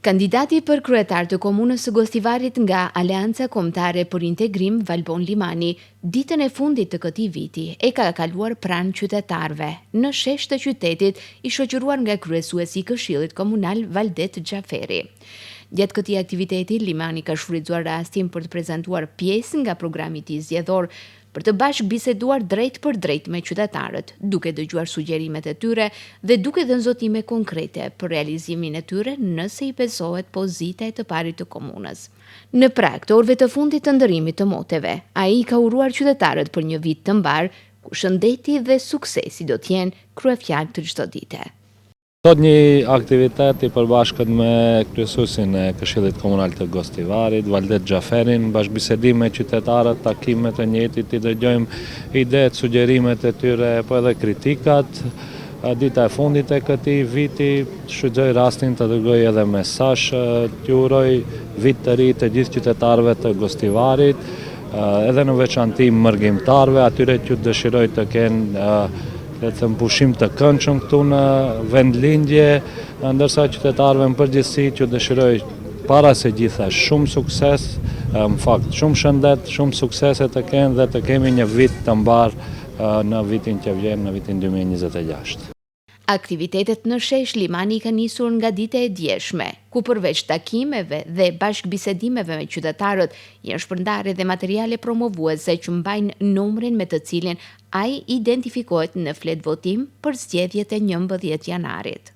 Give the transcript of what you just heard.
Kandidati për kryetar të komunës së Gostivarit nga Aleanca Kombëtare për Integrim, Valbon Limani, ditën e fundit të këtij viti e ka kaluar pranë qytetarëve në shesh të qytetit, i shoqëruar nga kryesuesi i Këshillit Komunal Valdet Xhaferi. Gjatë këtij aktiviteti, Limani ka shfrytzuar rastin për të prezantuar pjesë nga programi i tij zgjedhor, për të bashkë biseduar drejt për drejt me qytetarët, duke dëgjuar sugjerimet e tyre dhe duke dhënë zotime konkrete për realizimin e tyre nëse i besohet pozita e të parit të komunës. Në prag të orëve të fundit të ndërimit të moteve, ai ka uruar qytetarët për një vit të mbar, ku shëndeti dhe suksesi do të jenë kryefjalë të çdo dite. Sot një aktivitet i përbashkët me kryesuesin e Këshillit Komunal të Gostivarit, Valdet Xhaferin, bashkëbisedim me qytetarët, takime të njëjtit, i dëgjojmë idetë, sugjerimet e tyre, po edhe kritikat. Dita e fundit e këtij viti, shfrytëzoj rastin të dërgoj edhe mesazh, t'ju uroj vit të ri të gjithë qytetarëve të Gostivarit, edhe në veçanti mërgjimtarëve, atyre që dëshiroj të kenë pushim të këndshëm këtu në vendlindje, ndërsa qytetarëve në përgjithësi që dëshiroj para se gjitha shumë sukses, në fakt shumë shëndet, shumë suksese të kenë dhe të kemi një vit të mbar në vitin që vjen, në vitin 2026. Aktivitetet në shesh Limani ka nisur nga dita e djeshme, ku përveç takimeve dhe bashkëbisedimeve me qytetarët, janë shpërndarë edhe materiale promovuese që mbajnë numrin me të cilin ai identifikohet në fletë votim për zgjedhjet e 11 janarit.